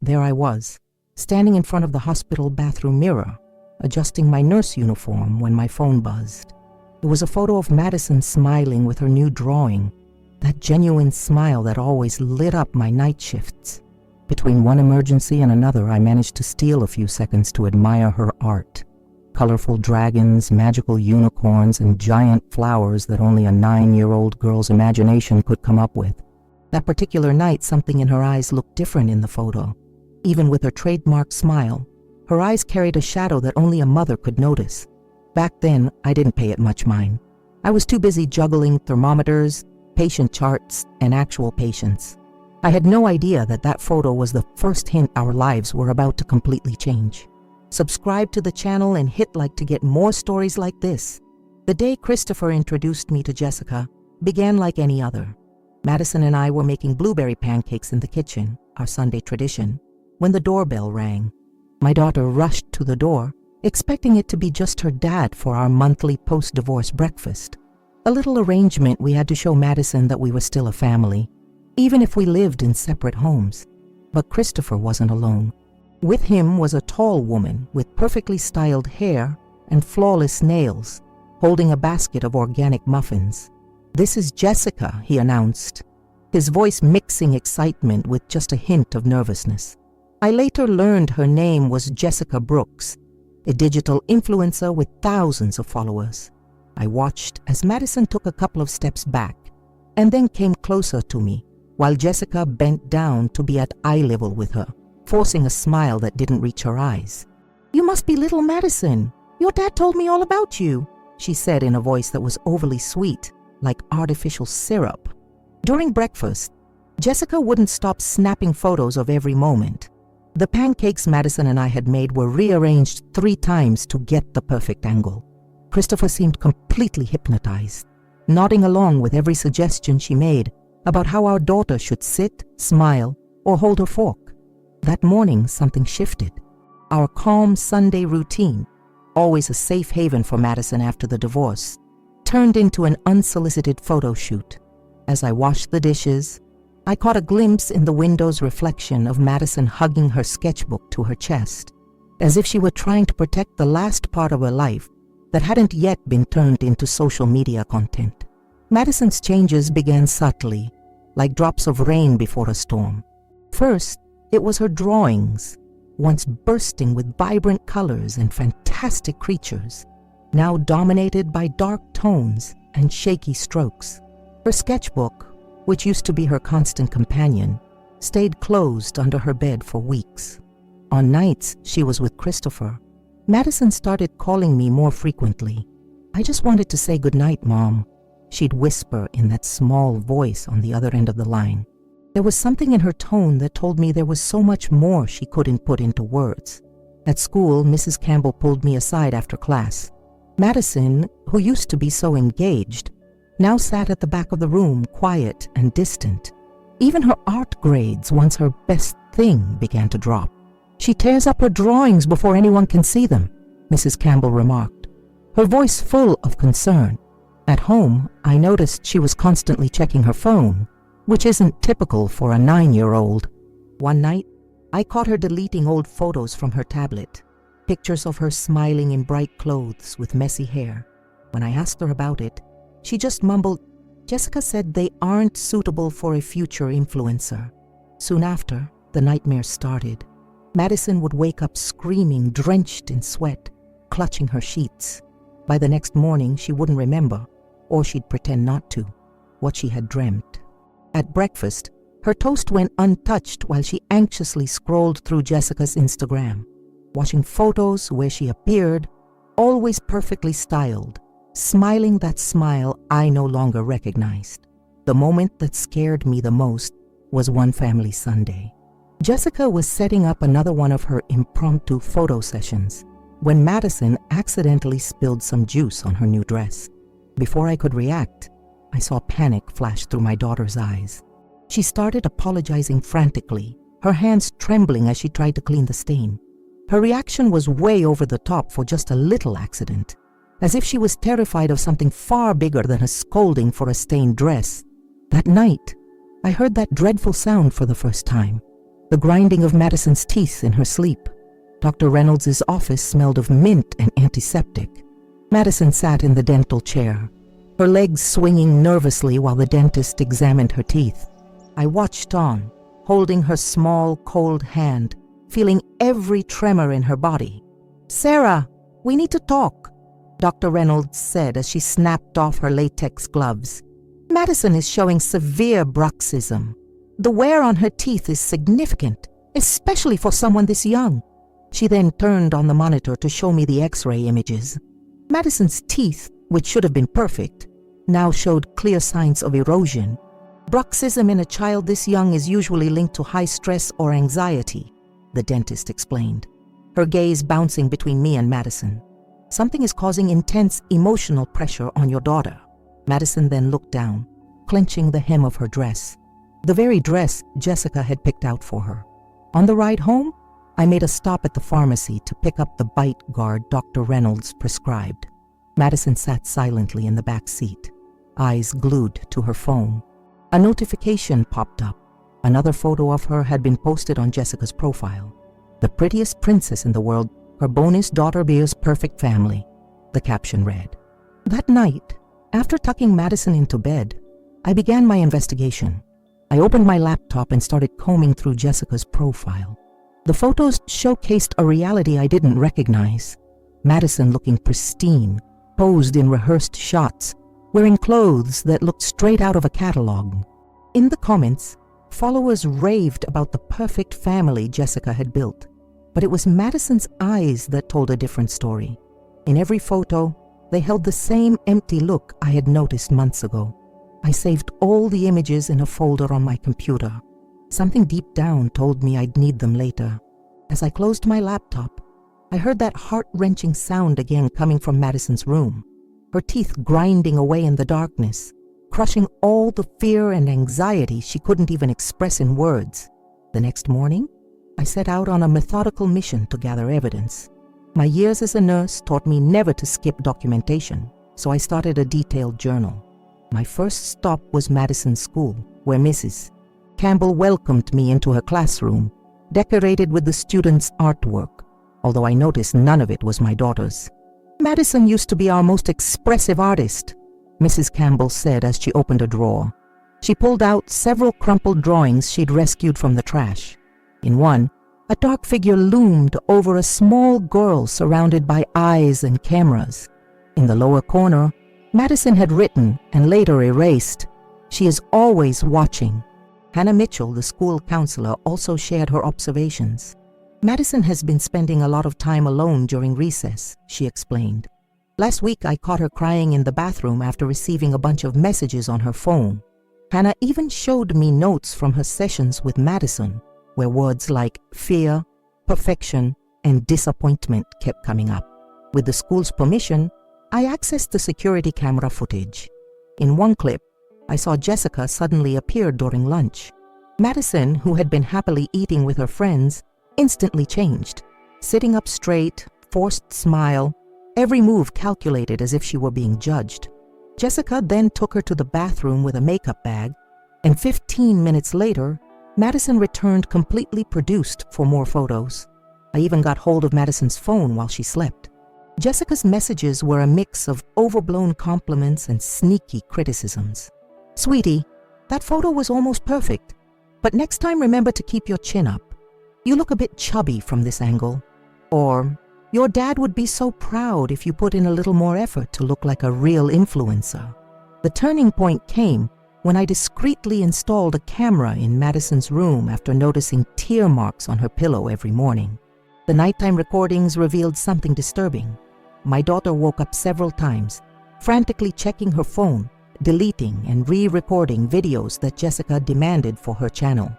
there I was, standing in front of the hospital bathroom mirror, adjusting my nurse uniform when my phone buzzed. It was a photo of Madison smiling with her new drawing, that genuine smile that always lit up my night shifts. Between one emergency and another, I managed to steal a few seconds to admire her art. Colorful dragons, magical unicorns, and giant flowers that only a 9-year-old girl's imagination could come up with. That particular night, something in her eyes looked different in the photo. Even with her trademark smile, her eyes carried a shadow that only a mother could notice. Back then, I didn't pay it much mind. I was too busy juggling thermometers, patient charts, and actual patients. I had no idea that that photo was the first hint our lives were about to completely change. Subscribe to the channel and hit like to get more stories like this. The day Christopher introduced me to Jessica began like any other. Madison and I were making blueberry pancakes in the kitchen, our Sunday tradition, when the doorbell rang. My daughter rushed to the door, expecting it to be just her dad for our monthly post-divorce breakfast. A little arrangement we had to show Madison that we were still a family, even if we lived in separate homes. But Christopher wasn't alone. With him was a tall woman with perfectly styled hair and flawless nails, holding a basket of organic muffins. "This is Jessica," he announced, his voice mixing excitement with just a hint of nervousness. I later learned her name was Jessica Brooks, a digital influencer with thousands of followers. I watched as Madison took a couple of steps back and then came closer to me, while Jessica bent down to be at eye level with her, forcing a smile that didn't reach her eyes. "You must be little Madison. Your dad told me all about you," she said in a voice that was overly sweet, like artificial syrup. During breakfast, Jessica wouldn't stop snapping photos of every moment. The pancakes Madison and I had made were rearranged 3 times to get the perfect angle. Christopher seemed completely hypnotized, nodding along with every suggestion she made about how our daughter should sit, smile, or hold her fork. That morning, something shifted. Our calm Sunday routine, always a safe haven for Madison after the divorce, turned into an unsolicited photo shoot. As I washed the dishes, I caught a glimpse in the window's reflection of Madison hugging her sketchbook to her chest, as if she were trying to protect the last part of her life that hadn't yet been turned into social media content. Madison's changes began subtly, like drops of rain before a storm. First, it was her drawings, once bursting with vibrant colors and fantastic creatures, now dominated by dark tones and shaky strokes. Her sketchbook, which used to be her constant companion, stayed closed under her bed for weeks. On nights she was with Christopher, Madison started calling me more frequently. "I just wanted to say goodnight, Mom," she'd whisper in that small voice on the other end of the line. There was something in her tone that told me there was so much more she couldn't put into words. At school, Mrs. Campbell pulled me aside after class. Madison, who used to be so engaged, now sat at the back of the room, quiet and distant. Even her art grades, once her best thing, began to drop. "She tears up her drawings before anyone can see them," Mrs. Campbell remarked, her voice full of concern. At home, I noticed she was constantly checking her phone, which isn't typical for a 9-year-old. One night, I caught her deleting old photos from her tablet, pictures of her smiling in bright clothes with messy hair. When I asked her about it, she just mumbled, "Jessica said they aren't suitable for a future influencer." Soon after, the nightmares started. Madison would wake up screaming, drenched in sweat, clutching her sheets. By the next morning, she wouldn't remember, or she'd pretend not to, what she had dreamt. At breakfast, her toast went untouched while she anxiously scrolled through Jessica's Instagram, watching photos where she appeared, always perfectly styled, smiling that smile I no longer recognized. The moment that scared me the most was one family Sunday. Jessica was setting up another one of her impromptu photo sessions when Madison accidentally spilled some juice on her new dress. Before I could react, I saw panic flash through my daughter's eyes. She started apologizing frantically, her hands trembling as she tried to clean the stain. Her reaction was way over the top for just a little accident, as if she was terrified of something far bigger than a scolding for a stained dress. That night, I heard that dreadful sound for the first time. the grinding of Madison's teeth in her sleep. Dr. Reynolds' office smelled of mint and antiseptic. Madison sat in the dental chair, her legs swinging nervously while the dentist examined her teeth. I watched on, holding her small, cold hand, feeling every tremor in her body. "Sarah, we need to talk," Dr. Reynolds said as she snapped off her latex gloves. "Madison is showing severe bruxism. The wear on her teeth is significant, especially for someone this young." She then turned on the monitor to show me the X-ray images. Madison's teeth, which should have been perfect, now showed clear signs of erosion. Bruxism in a child this young is usually linked to high stress or anxiety, the dentist explained, her gaze bouncing between me and Madison. "Something is causing intense emotional pressure on your daughter." Madison then looked down, clenching the hem of her dress, the very dress Jessica had picked out for her. On the ride home, I made a stop at the pharmacy to pick up the bite guard Dr. Reynolds prescribed. Madison sat silently in the back seat, eyes glued to her phone. A notification popped up. Another photo of her had been posted on Jessica's profile. "The prettiest princess in the world, her bonus daughter bears perfect family," the caption read. That night, after tucking Madison into bed, I began my investigation. I opened my laptop and started combing through Jessica's profile. The photos showcased a reality I didn't recognize. Madison looking pristine, posed in rehearsed shots, wearing clothes that looked straight out of a catalog. In the comments, followers raved about the perfect family Jessica had built, but it was Madison's eyes that told a different story. In every photo, they held the same empty look I had noticed months ago. I saved all the images in a folder on my computer. Something deep down told me I'd need them later. As I closed my laptop, I heard that heart-wrenching sound again coming from Madison's room, her teeth grinding away in the darkness, crushing all the fear and anxiety she couldn't even express in words. The next morning, I set out on a methodical mission to gather evidence. My years as a nurse taught me never to skip documentation, so I started a detailed journal. My first stop was Madison's school, where Mrs. Campbell welcomed me into her classroom, decorated with the students' artwork, although I noticed none of it was my daughter's. "Madison used to be our most expressive artist," Mrs. Campbell said as she opened a drawer. She pulled out several crumpled drawings she'd rescued from the trash. In one, a dark figure loomed over a small girl surrounded by eyes and cameras. In the lower corner, Madison had written and later erased, "She is always watching." Hannah Mitchell, the school counselor, also shared her observations. "Madison has been spending a lot of time alone during recess," she explained. "Last week I caught her crying in the bathroom after receiving a bunch of messages on her phone. Hannah even showed me notes from her sessions with Madison, where words like fear, perfection, and disappointment kept coming up. With the school's permission, I accessed the security camera footage. In one clip, I saw Jessica suddenly appear during lunch. Madison, who had been happily eating with her friends, instantly changed, sitting up straight, forced smile, every move calculated as if she were being judged. Jessica then took her to the bathroom with a makeup bag, and 15 minutes later, Madison returned completely produced for more photos. I even got hold of Madison's phone while she slept. Jessica's messages were a mix of overblown compliments and sneaky criticisms. "Sweetie, that photo was almost perfect, but next time remember to keep your chin up. You look a bit chubby from this angle." Or, "Your dad would be so proud if you put in a little more effort to look like a real influencer." The turning point came when I discreetly installed a camera in Madison's room after noticing tear marks on her pillow every morning. The nighttime recordings revealed something disturbing. My daughter woke up several times, frantically checking her phone, deleting and re-recording videos that Jessica demanded for her channel.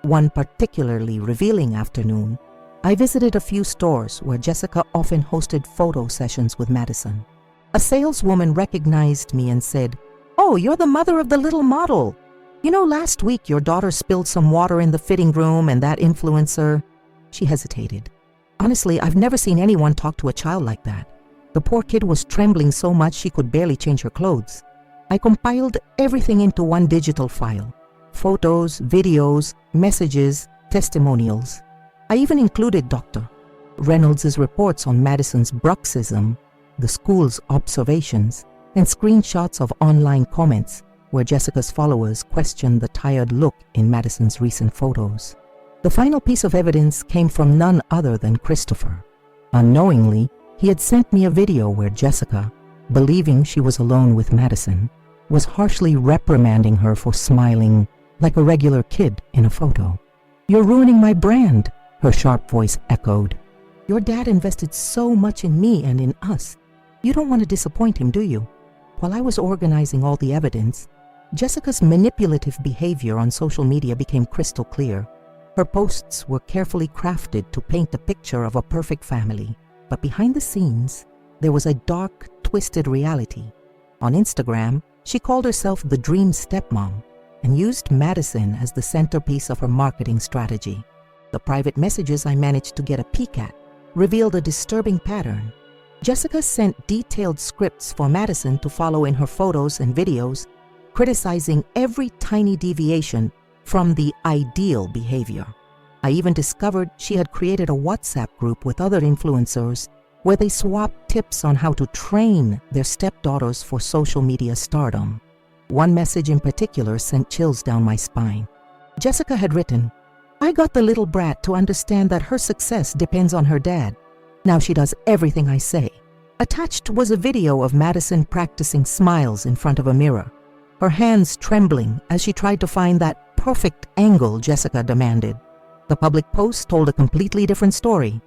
One particularly revealing afternoon, I visited a few stores where Jessica often hosted photo sessions with Madison. A saleswoman recognized me and said, "Oh, you're the mother of the little model. You know, last week your daughter spilled some water in the fitting room and that influencer..." She hesitated. Honestly, I've never seen anyone talk to a child like that. The poor kid was trembling so much she could barely change her clothes. I compiled everything into one digital file. Photos, videos, messages, testimonials. I even included Dr. Reynolds' reports on Madison's bruxism, the school's observations, and screenshots of online comments where Jessica's followers questioned the tired look in Madison's recent photos. The final piece of evidence came from none other than Christopher. Unknowingly, he had sent me a video where Jessica, believing she was alone with Madison, was harshly reprimanding her for smiling like a regular kid in a photo. "You're ruining my brand," her sharp voice echoed. "Your dad invested so much in me and in us. You don't want to disappoint him, do you?" While I was organizing all the evidence, Jessica's manipulative behavior on social media became crystal clear. Her posts were carefully crafted to paint a picture of a perfect family, but behind the scenes, there was a dark, twisted reality. On Instagram, she called herself the Dream Stepmom and used Madison as the centerpiece of her marketing strategy. The private messages I managed to get a peek at revealed a disturbing pattern. Jessica sent detailed scripts for Madison to follow in her photos and videos, criticizing every tiny deviation from the ideal behavior. I even discovered she had created a WhatsApp group with other influencers where they swapped tips on how to train their stepdaughters for social media stardom. One message in particular sent chills down my spine. Jessica had written, "I got the little brat to understand that her success depends on her dad. Now she does everything I say." Attached was a video of Madison practicing smiles in front of a mirror, her hands trembling as she tried to find that perfect angle Jessica demanded. The public post told a completely different story.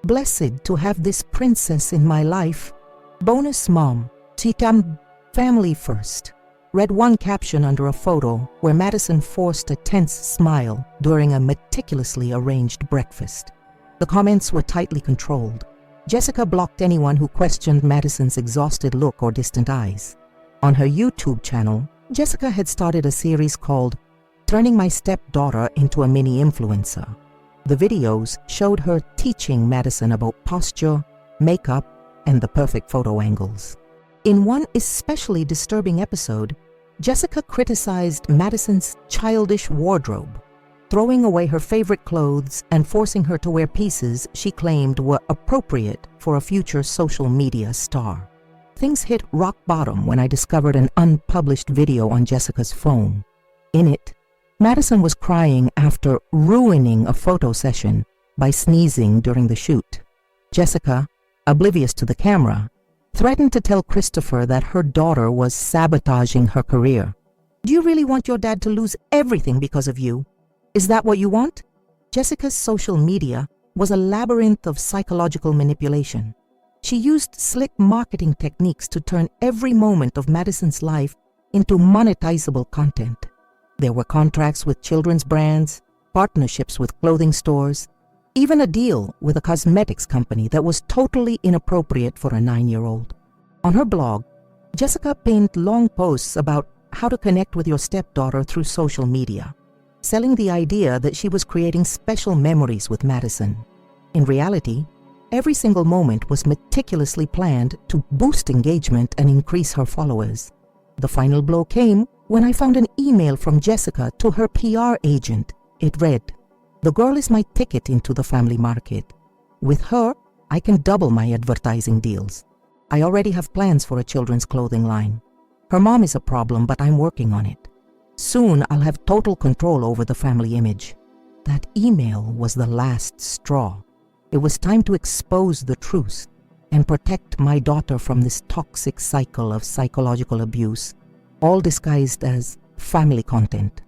"Blessed to have this princess in my life. Bonus mom. Tikam family first," read one caption under a photo where Madison forced a tense smile during a meticulously arranged breakfast. The comments were tightly controlled. Jessica blocked anyone who questioned Madison's exhausted look or distant eyes. On her YouTube channel, Jessica had started a series called Turning My Stepdaughter into a Mini-Influencer. The videos showed her teaching Madison about posture, makeup, and the perfect photo angles. In one especially disturbing episode, Jessica criticized Madison's childish wardrobe, throwing away her favorite clothes and forcing her to wear pieces she claimed were appropriate for a future social media star. Things hit rock bottom when I discovered an unpublished video on Jessica's phone. In it, Madison was crying after ruining a photo session by sneezing during the shoot. Jessica, oblivious to the camera, threatened to tell Christopher that her daughter was sabotaging her career. "Do you really want your dad to lose everything because of you? Is that what you want?" Jessica's social media was a labyrinth of psychological manipulation. She used slick marketing techniques to turn every moment of Madison's life into monetizable content. There were contracts with children's brands, partnerships with clothing stores, even a deal with a cosmetics company that was totally inappropriate for a 9-year-old. On her blog, Jessica penned long posts about how to connect with your stepdaughter through social media, selling the idea that she was creating special memories with Madison. In reality, every single moment was meticulously planned to boost engagement and increase her followers. The final blow came when I found an email from Jessica to her PR agent. It read, "The girl is my ticket into the family market. With her, I can double my advertising deals. I already have plans for a children's clothing line. Her mom is a problem, but I'm working on it. Soon I'll have total control over the family image." That email was the last straw. It was time to expose the truth and protect my daughter from this toxic cycle of psychological abuse, all disguised as family content.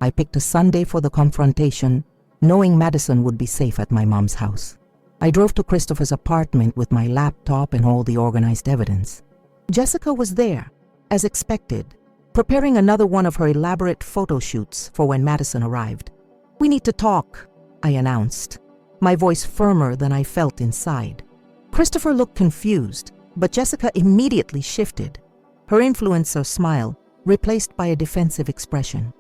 I picked a Sunday for the confrontation, knowing Madison would be safe at my mom's house. I drove to Christopher's apartment with my laptop and all the organized evidence. Jessica was there, as expected, preparing another one of her elaborate photo shoots for when Madison arrived. "We need to talk," I announced, my voice firmer than I felt inside. Christopher looked confused, but Jessica immediately shifted, her influencer smile replaced by a defensive expression.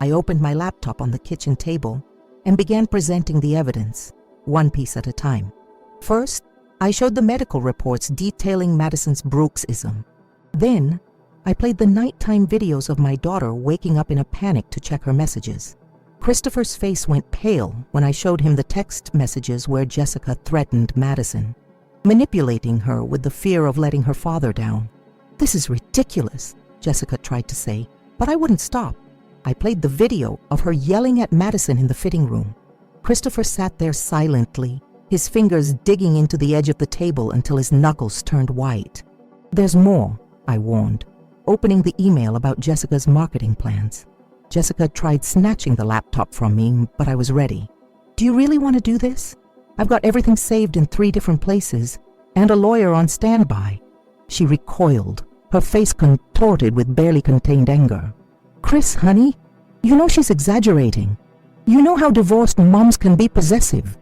I opened my laptop on the kitchen table and began presenting the evidence, one piece at a time. First, I showed the medical reports detailing Madison's bruxism. Then, I played the nighttime videos of my daughter waking up in a panic to check her messages. Christopher's face went pale when I showed him the text messages where Jessica threatened Madison, manipulating her with the fear of letting her father down. "This is ridiculous," Jessica tried to say, but I wouldn't stop. I played the video of her yelling at Madison in the fitting room. Christopher sat there silently, his fingers digging into the edge of the table until his knuckles turned white. "There's more," I warned, opening the email about Jessica's marketing plans. Jessica tried snatching the laptop from me, but I was ready. "Do you really want to do this? I've got everything saved in 3 different places and a lawyer on standby." She recoiled, her face contorted with barely contained anger. "Chris, honey, you know she's exaggerating. You know how divorced moms can be possessive,"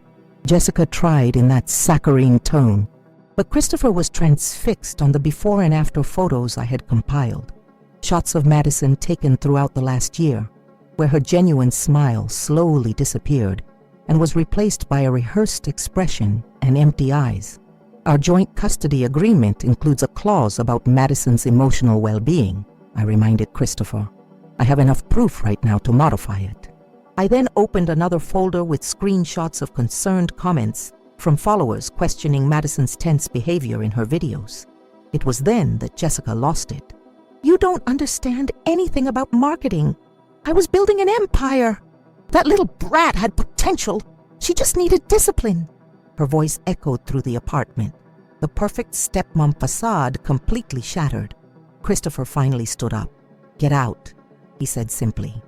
Jessica tried in that saccharine tone. But Christopher was transfixed on the before and after photos I had compiled. Shots of Madison taken throughout the last year, where her genuine smile slowly disappeared and was replaced by a rehearsed expression and empty eyes. "Our joint custody agreement includes a clause about Madison's emotional well-being," I reminded Christopher. "I have enough proof right now to modify it." I then opened another folder with screenshots of concerned comments from followers questioning Madison's tense behavior in her videos. It was then that Jessica lost it. "You don't understand anything about marketing. I was building an empire. That little brat had potential. She just needed discipline." Her voice echoed through the apartment, the perfect stepmom facade completely shattered. Christopher finally stood up. "Get out," he said simply.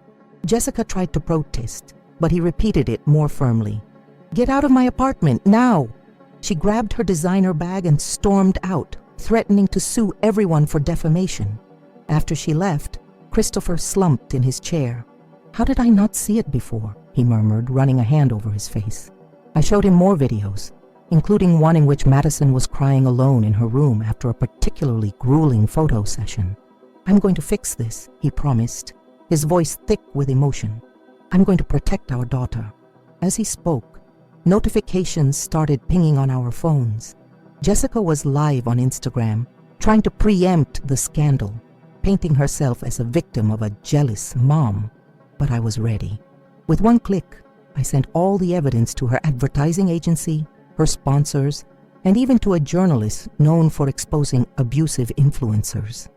Jessica tried to protest, but he repeated it more firmly. "Get out of my apartment, now!" She grabbed her designer bag and stormed out, threatening to sue everyone for defamation. After she left, Christopher slumped in his chair. "How did I not see it before?" he murmured, running a hand over his face. I showed him more videos, including one in which Madison was crying alone in her room after a particularly grueling photo session. "I'm going to fix this," he promised, his voice thick with emotion. "I'm going to protect our daughter." As he spoke, notifications started pinging on our phones. Jessica was live on Instagram, trying to preempt the scandal, painting herself as a victim of a jealous mom. But I was ready. With one click, I sent all the evidence to her advertising agency, her sponsors, and even to a journalist known for exposing abusive influencers.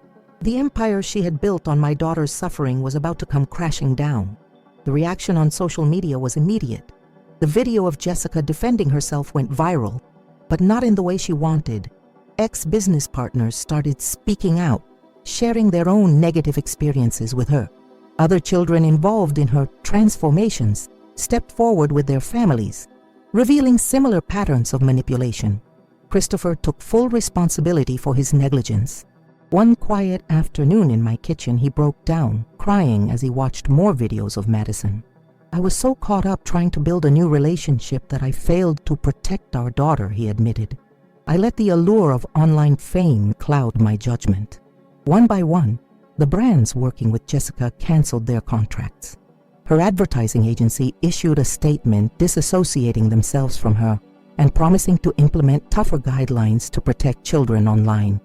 The empire she had built on my daughter's suffering was about to come crashing down. The reaction on social media was immediate. The video of Jessica defending herself went viral, but not in the way she wanted. Ex-business partners started speaking out, sharing their own negative experiences with her. Other children involved in her transformations stepped forward with their families, revealing similar patterns of manipulation. Christopher took full responsibility for his negligence. One quiet afternoon in my kitchen, he broke down, crying as he watched more videos of Madison. "I was so caught up trying to build a new relationship that I failed to protect our daughter," he admitted. "I let the allure of online fame cloud my judgment." One by one, the brands working with Jessica canceled their contracts. Her advertising agency issued a statement disassociating themselves from her and promising to implement tougher guidelines to protect children online.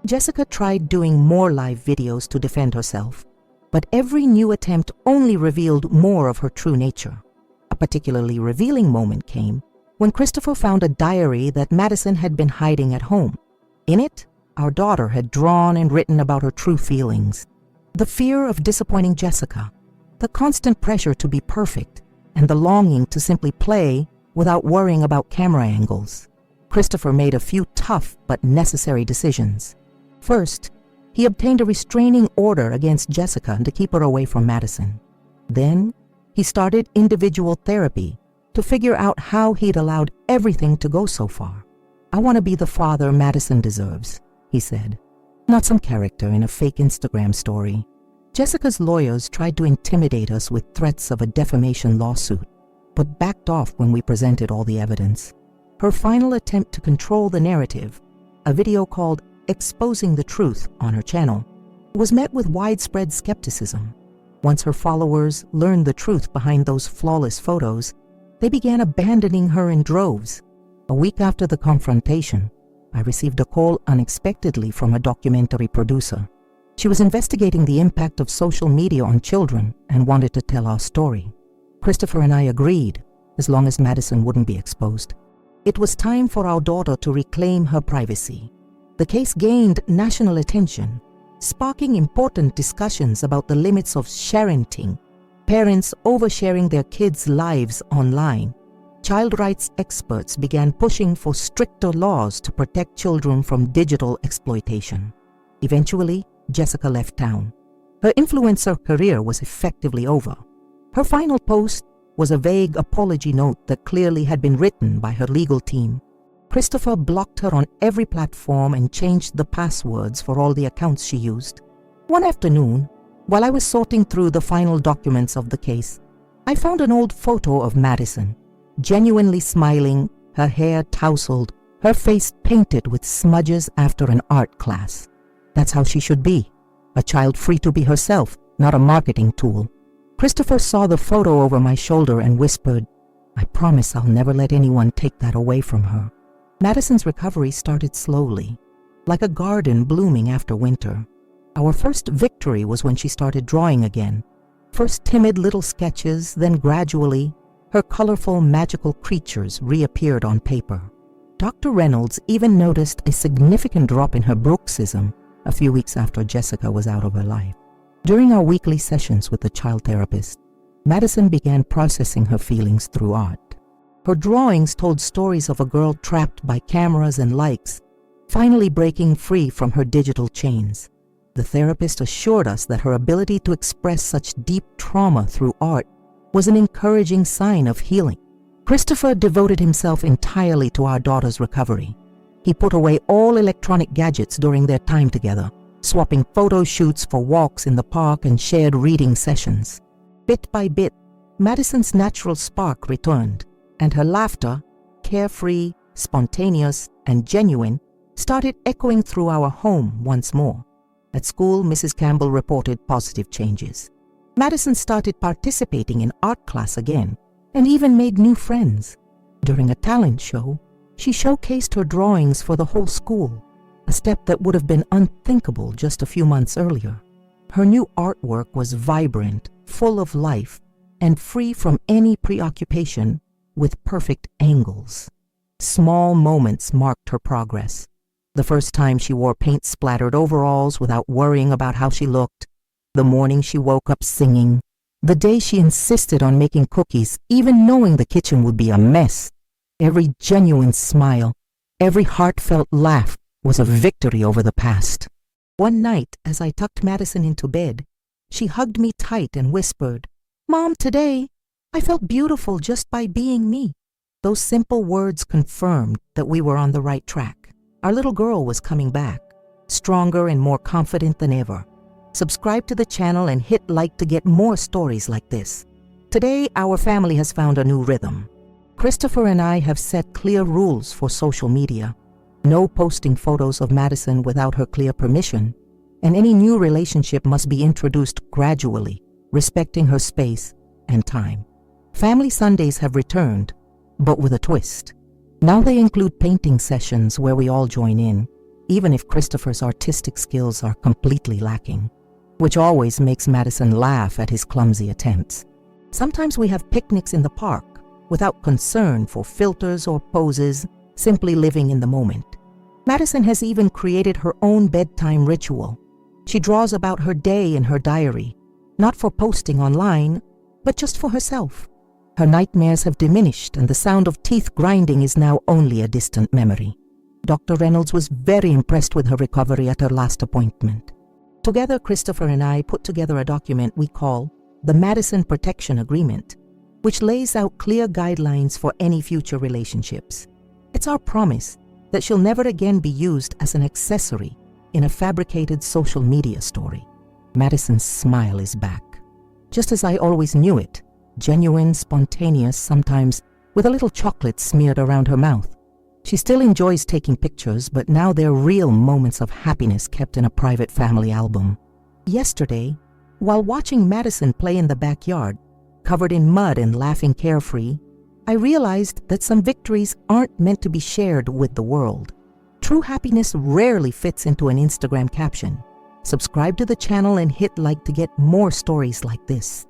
Jessica tried doing more live videos to defend herself, but every new attempt only revealed more of her true nature. A particularly revealing moment came when Christopher found a diary that Madison had been hiding at home. In it, our daughter had drawn and written about her true feelings. The fear of disappointing Jessica, the constant pressure to be perfect, and the longing to simply play without worrying about camera angles. Christopher made a few tough but necessary decisions. First, he obtained a restraining order against Jessica to keep her away from Madison. Then, he started individual therapy to figure out how he'd allowed everything to go so far. "I want to be the father Madison deserves," he said, "not some character in a fake Instagram story." Jessica's lawyers tried to intimidate us with threats of a defamation lawsuit, but backed off when we presented all the evidence. Her final attempt to control the narrative, a video called "Exposing the Truth" on her channel, was met with widespread skepticism. Once her followers learned the truth behind those flawless photos, they began abandoning her in droves. A week after the confrontation, I received a call unexpectedly from a documentary producer. She was investigating the impact of social media on children and wanted to tell our story. Christopher and I agreed, as long as Madison wouldn't be exposed. It was time for our daughter to reclaim her privacy. The case gained national attention, sparking important discussions about the limits of sharenting, parents oversharing their kids' lives online. Child rights experts began pushing for stricter laws to protect children from digital exploitation. Eventually, Jessica left town. Her influencer career was effectively over. Her final post was a vague apology note that clearly had been written by her legal team. Christopher blocked her on every platform and changed the passwords for all the accounts she used. One afternoon, while I was sorting through the final documents of the case, I found an old photo of Madison, genuinely smiling, her hair tousled, her face painted with smudges after an art class. That's how she should be, a child free to be herself, not a marketing tool. Christopher saw the photo over my shoulder and whispered, "I promise I'll never let anyone take that away from her." Madison's recovery started slowly, like a garden blooming after winter. Our first victory was when she started drawing again. First timid little sketches, then gradually, her colorful, magical creatures reappeared on paper. Dr. Reynolds even noticed a significant drop in her bruxism a few weeks after Jessica was out of her life. During our weekly sessions with the child therapist, Madison began processing her feelings through art. Her drawings told stories of a girl trapped by cameras and likes, finally breaking free from her digital chains. The therapist assured us that her ability to express such deep trauma through art was an encouraging sign of healing. Christopher devoted himself entirely to our daughter's recovery. He put away all electronic gadgets during their time together, swapping photo shoots for walks in the park and shared reading sessions. Bit by bit, Madison's natural spark returned, and her laughter, carefree, spontaneous, and genuine, started echoing through our home once more. At school, Mrs. Campbell reported positive changes. Madison started participating in art class again, and even made new friends. During a talent show, she showcased her drawings for the whole school, a step that would have been unthinkable just a few months earlier. Her new artwork was vibrant, full of life, and free from any preoccupation with perfect angles. Small moments marked her progress. The first time she wore paint-splattered overalls without worrying about how she looked. The morning she woke up singing. The day she insisted on making cookies, even knowing the kitchen would be a mess. Every genuine smile, every heartfelt laugh was a victory over the past. One night, as I tucked Madison into bed, she hugged me tight and whispered, "Mom, today, I felt beautiful just by being me." Those simple words confirmed that we were on the right track. Our little girl was coming back, stronger and more confident than ever. Subscribe to the channel and hit like to get more stories like this. Today, our family has found a new rhythm. Christopher and I have set clear rules for social media. No posting photos of Madison without her clear permission, and any new relationship must be introduced gradually, respecting her space and time. Family Sundays have returned, but with a twist. Now they include painting sessions where we all join in, even if Christopher's artistic skills are completely lacking, which always makes Madison laugh at his clumsy attempts. Sometimes we have picnics in the park, without concern for filters or poses, simply living in the moment. Madison has even created her own bedtime ritual. She draws about her day in her diary, not for posting online, but just for herself. Her nightmares have diminished, and the sound of teeth grinding is now only a distant memory. Dr. Reynolds was very impressed with her recovery at her last appointment. Together, Christopher and I put together a document we call the Madison Protection Agreement, which lays out clear guidelines for any future relationships. It's our promise that she'll never again be used as an accessory in a fabricated social media story. Madison's smile is back, just as I always knew it. Genuine, spontaneous, sometimes with a little chocolate smeared around her mouth. She still enjoys taking pictures, but now they're real moments of happiness kept in a private family album. Yesterday, while watching Madison play in the backyard, covered in mud and laughing carefree, I realized that some victories aren't meant to be shared with the world. True happiness rarely fits into an Instagram caption. Subscribe to the channel and hit like to get more stories like this.